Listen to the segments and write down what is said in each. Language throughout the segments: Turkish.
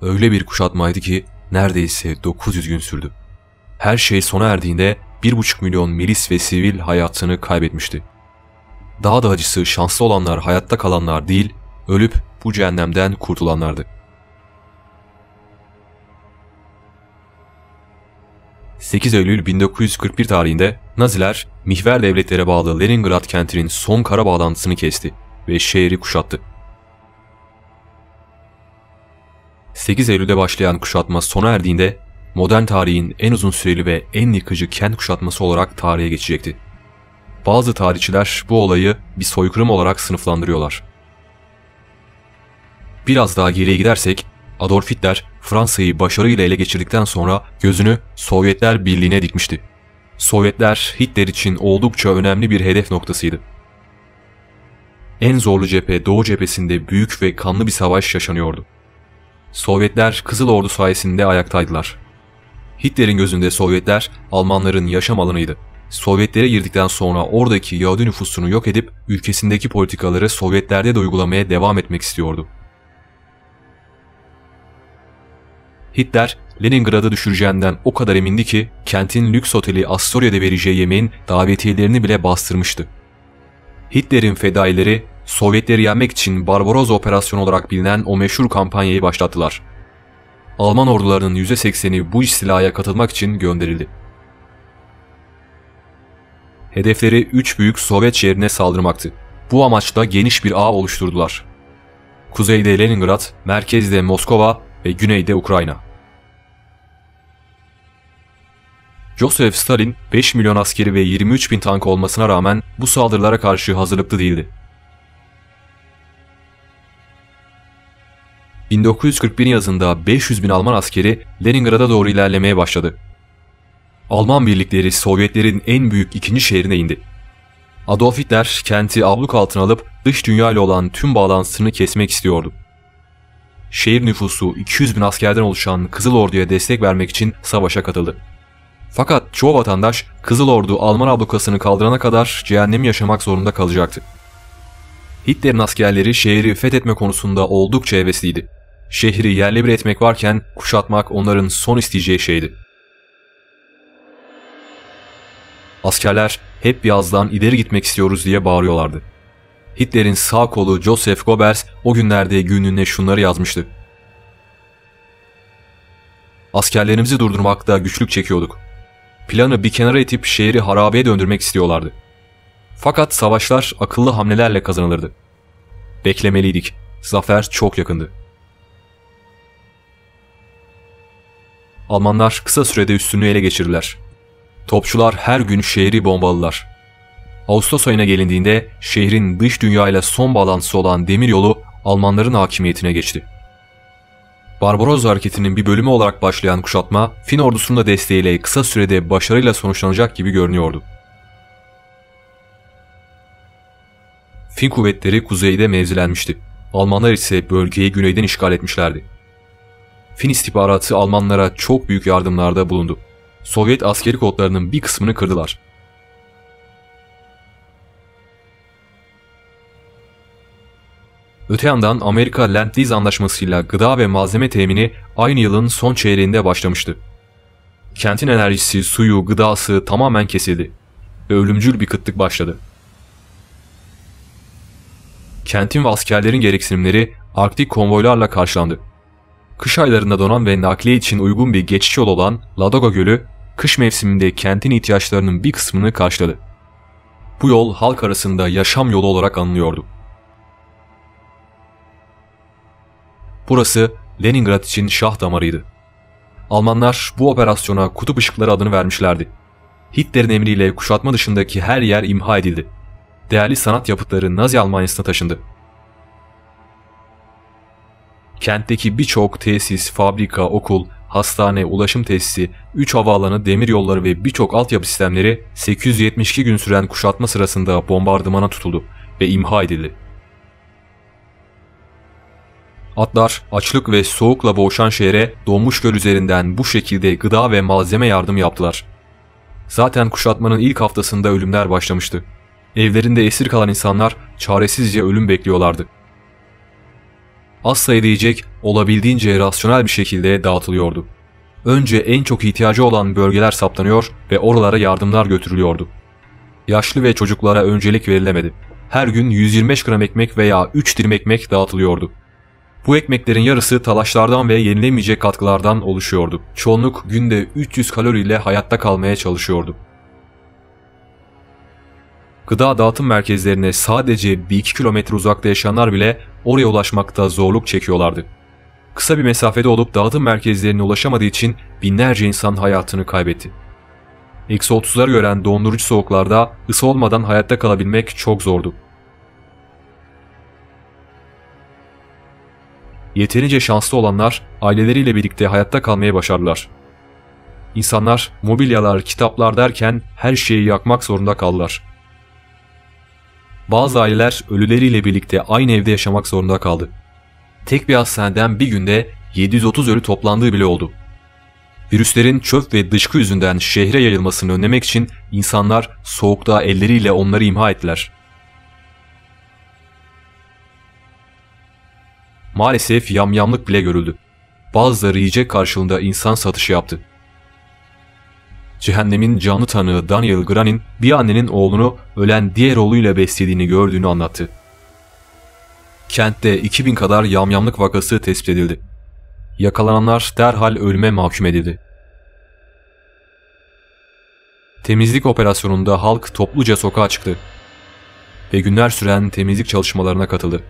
öyle bir kuşatmaydı ki neredeyse 900 gün sürdü. Her şey sona erdiğinde 1,5 milyon milis ve sivil hayatını kaybetmişti. Daha da acısı şanslı olanlar hayatta kalanlar değil, ölüp bu cehennemden kurtulanlardı. 8 Eylül 1941 tarihinde Naziler, mihver devletlere bağlı Leningrad kentinin son kara bağlantısını kesti ve şehri kuşattı. 8 Eylül'de başlayan kuşatma sona erdiğinde modern tarihin en uzun süreli ve en yıkıcı kent kuşatması olarak tarihe geçecekti. Bazı tarihçiler bu olayı bir soykırım olarak sınıflandırıyorlar. Biraz daha geriye gidersek, Adolf Hitler Fransa'yı başarıyla ele geçirdikten sonra gözünü Sovyetler Birliği'ne dikmişti. Sovyetler Hitler için oldukça önemli bir hedef noktasıydı. En zorlu cephe Doğu cephesinde büyük ve kanlı bir savaş yaşanıyordu. Sovyetler Kızıl Ordu sayesinde ayaktaydılar. Hitler'in gözünde Sovyetler Almanların yaşam alanıydı. Sovyetlere girdikten sonra oradaki Yahudi nüfusunu yok edip ülkesindeki politikaları Sovyetlerde de uygulamaya devam etmek istiyordu. Hitler, Leningrad'ı düşüreceğinden o kadar emindi ki kentin lüks oteli Astoria'da vereceği yemeğin davetiyelerini bile bastırmıştı. Hitler'in fedaileri Sovyetleri yenmek için Barbarossa operasyonu olarak bilinen o meşhur kampanyayı başlattılar. Alman ordularının %80'i bu istilaya katılmak için gönderildi. Hedefleri 3 büyük Sovyet şehrine saldırmaktı. Bu amaçla geniş bir ağ oluşturdular. Kuzeyde Leningrad, merkezde Moskova ve güneyde Ukrayna. Joseph Stalin 5 milyon askeri ve 23 bin tank olmasına rağmen bu saldırılara karşı hazırlıklı değildi. 1941 yazında 500 bin Alman askeri Leningrad'a doğru ilerlemeye başladı. Alman birlikleri Sovyetlerin en büyük ikinci şehrine indi. Adolf Hitler kenti abluk altına alıp dış dünya ile olan tüm bağlantısını kesmek istiyordu. Şehir nüfusu 200 bin askerden oluşan Kızıl Ordu'ya destek vermek için savaşa katıldı. Fakat çoğu vatandaş Kızıl Ordu Alman ablukasını kaldırana kadar cehennemi yaşamak zorunda kalacaktı. Hitler'in askerleri şehri fethetme konusunda oldukça hevesliydi. Şehri yerle bir etmek varken kuşatmak onların son isteyeceği şeydi. Askerler hep birazdan ileri gitmek istiyoruz diye bağırıyorlardı. Hitler'in sağ kolu Joseph Goebbels o günlerde günlüğüne şunları yazmıştı. Askerlerimizi durdurmakta güçlük çekiyorduk. Planı bir kenara itip şehri harabeye döndürmek istiyorlardı. Fakat savaşlar akıllı hamlelerle kazanılırdı. Beklemeliydik. Zafer çok yakındı. Almanlar kısa sürede üstünlüğü ele geçirdiler. Topçular her gün şehri bombaladılar. Ağustos ayına gelindiğinde şehrin dış dünyayla son bağlantısı olan demiryolu Almanların hakimiyetine geçti. Barbarossa hareketinin bir bölümü olarak başlayan kuşatma, Fin ordusunun da desteğiyle kısa sürede başarıyla sonuçlanacak gibi görünüyordu. Fin kuvvetleri kuzeyde mevzilenmişti. Almanlar ise bölgeyi güneyden işgal etmişlerdi. Fin istihbaratı Almanlara çok büyük yardımlarda bulundu. Sovyet askeri kodlarının bir kısmını kırdılar. Öte yandan Amerika Lend-Lease anlaşmasıyla gıda ve malzeme temini aynı yılın son çeyreğinde başlamıştı. Kentin enerjisi, suyu, gıdası tamamen kesildi ve ölümcül bir kıtlık başladı. Kentin ve askerlerin gereksinimleri Arktik konvoylarla karşılandı. Kış aylarında donan ve nakliye için uygun bir geçiş yolu olan Ladoga Gölü, kış mevsiminde kentin ihtiyaçlarının bir kısmını karşıladı. Bu yol halk arasında yaşam yolu olarak anılıyordu. Burası Leningrad için şah damarıydı. Almanlar bu operasyona kutup ışıkları adını vermişlerdi. Hitler'in emriyle kuşatma dışındaki her yer imha edildi. Değerli sanat yapıtları Nazi Almanyası'na taşındı. Kentteki birçok tesis, fabrika, okul, hastane, ulaşım tesisi, 3 havaalanı, demiryolları ve birçok altyapı sistemleri 872 gün süren kuşatma sırasında bombardımana tutuldu ve imha edildi. Atlar açlık ve soğukla boğuşan şehre donmuş göl üzerinden bu şekilde gıda ve malzeme yardımı yaptılar. Zaten kuşatmanın ilk haftasında ölümler başlamıştı. Evlerinde esir kalan insanlar çaresizce ölüm bekliyorlardı. Az sayıda yiyecek olabildiğince rasyonel bir şekilde dağıtılıyordu. Önce en çok ihtiyacı olan bölgeler saptanıyor ve oralara yardımlar götürülüyordu. Yaşlı ve çocuklara öncelik verilemedi. Her gün 125 gram ekmek veya 3 dilim ekmek dağıtılıyordu. Bu ekmeklerin yarısı talaşlardan ve yenilemeyecek katkılardan oluşuyordu. Çoğunluk günde 300 kaloriyle hayatta kalmaya çalışıyordu. Gıda dağıtım merkezlerine sadece 1-2 kilometre uzakta yaşayanlar bile oraya ulaşmakta zorluk çekiyorlardı. Kısa bir mesafede olup dağıtım merkezlerine ulaşamadığı için binlerce insan hayatını kaybetti. Eksi 30'ları gören dondurucu soğuklarda ısı olmadan hayatta kalabilmek çok zordu. Yeterince şanslı olanlar aileleriyle birlikte hayatta kalmaya başardılar. İnsanlar mobilyalar, kitaplar derken her şeyi yakmak zorunda kaldılar. Bazı aileler ölüleriyle birlikte aynı evde yaşamak zorunda kaldı. Tek bir hastaneden bir günde 730 ölü toplandığı bile oldu. Virüslerin çöp ve dışkı yüzünden şehre yayılmasını önlemek için insanlar soğukta elleriyle onları imha ettiler. Maalesef yamyamlık bile görüldü. Bazıları yiyecek karşılığında insan satışı yaptı. Cehennemin canlı tanığı Daniel Granin bir annenin oğlunu ölen diğer oğluyla beslediğini gördüğünü anlattı. Kentte 2000 kadar yamyamlık vakası tespit edildi. Yakalananlar derhal ölüme mahkum edildi. Temizlik operasyonunda halk topluca sokağa çıktı ve günler süren temizlik çalışmalarına katıldı.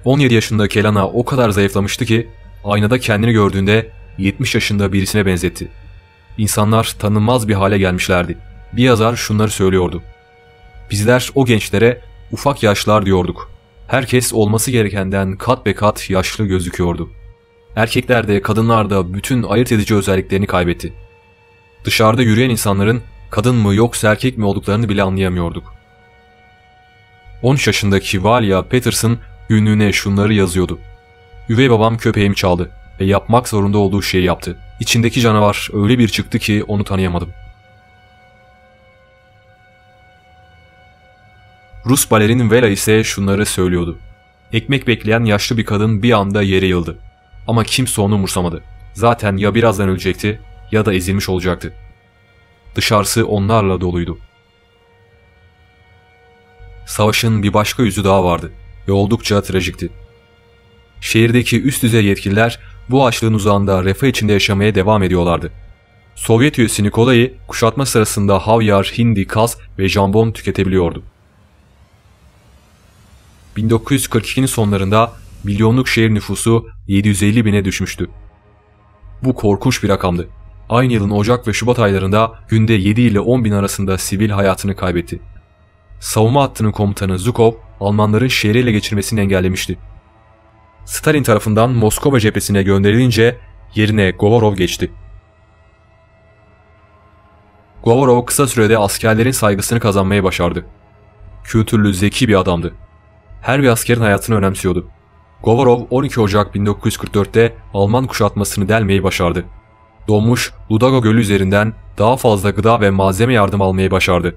17 yaşındaki Elana o kadar zayıflamıştı ki aynada kendini gördüğünde 70 yaşında birisine benzetti. İnsanlar tanınmaz bir hale gelmişlerdi. Bir yazar şunları söylüyordu: "Bizler o gençlere ufak yaşlar diyorduk. Herkes olması gerekenden kat be kat yaşlı gözüküyordu. Erkekler de kadınlar da bütün ayırt edici özelliklerini kaybetti. Dışarıda yürüyen insanların kadın mı yoksa erkek mi olduklarını bile anlayamıyorduk." 13 yaşındaki Valia Peterson günlüğüne şunları yazıyordu: "Üvey babam köpeğimi çaldı ve yapmak zorunda olduğu şeyi yaptı. İçindeki canavar öyle bir çıktı ki onu tanıyamadım." Rus balerin Vela ise şunları söylüyordu: "Ekmek bekleyen yaşlı bir kadın bir anda yere yıldı. Ama kimse onu umursamadı. Zaten ya birazdan ölecekti ya da ezilmiş olacaktı. Dışarısı onlarla doluydu." Savaşın bir başka yüzü daha vardı ve oldukça trajikti. Şehirdeki üst düzey yetkililer bu açlığın uzağında refah içinde yaşamaya devam ediyorlardı. Sovyet üyesi Nikolai kuşatma sırasında havyar, hindi, kaz ve jambon tüketebiliyordu. 1942'nin sonlarında milyonluk şehir nüfusu 750 bine düşmüştü. Bu korkunç bir rakamdı. Aynı yılın Ocak ve Şubat aylarında günde 7 ile 10 bin arasında sivil hayatını kaybetti. Savunma hattının komutanı Zhukov, Almanların şehri ele geçirmesini engellemişti. Stalin tarafından Moskova cephesine gönderilince yerine Govorov geçti. Govorov kısa sürede askerlerin saygısını kazanmayı başardı. Kültürlü, zeki bir adamdı. Her bir askerin hayatını önemsiyordu. Govorov 12 Ocak 1944'te Alman kuşatmasını delmeyi başardı. Donmuş Ludago Gölü üzerinden daha fazla gıda ve malzeme yardım almayı başardı.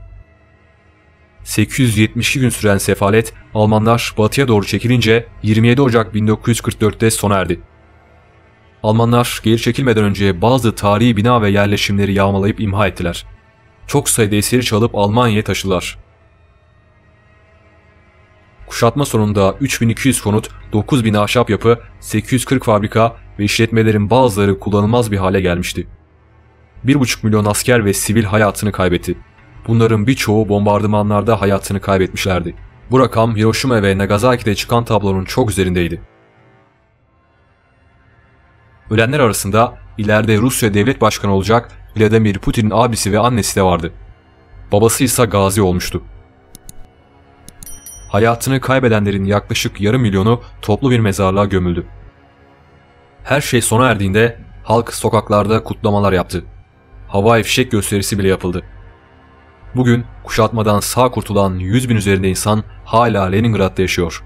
872 gün süren sefalet Almanlar batıya doğru çekilince 27 Ocak 1944'te sona erdi. Almanlar geri çekilmeden önce bazı tarihi bina ve yerleşimleri yağmalayıp imha ettiler. Çok sayıda esiri çalıp Almanya'ya taşıdılar. Kuşatma sonunda 3200 konut, 9000 ahşap yapı, 840 fabrika ve işletmelerin bazıları kullanılmaz bir hale gelmişti. 1,5 milyon asker ve sivil hayatını kaybetti. Bunların birçoğu bombardımanlarda hayatını kaybetmişlerdi. Bu rakam Hiroşima ve Nagasaki'de çıkan tablonun çok üzerindeydi. Ölenler arasında ileride Rusya devlet başkanı olacak Vladimir Putin'in abisi ve annesi de vardı. Babası ise gazi olmuştu. Hayatını kaybedenlerin yaklaşık yarım milyonu toplu bir mezarlığa gömüldü. Her şey sona erdiğinde halk sokaklarda kutlamalar yaptı. Havai fişek gösterisi bile yapıldı. Bugün kuşatmadan sağ kurtulan 100 bin üzerinde insan hala Leningrad'da yaşıyor.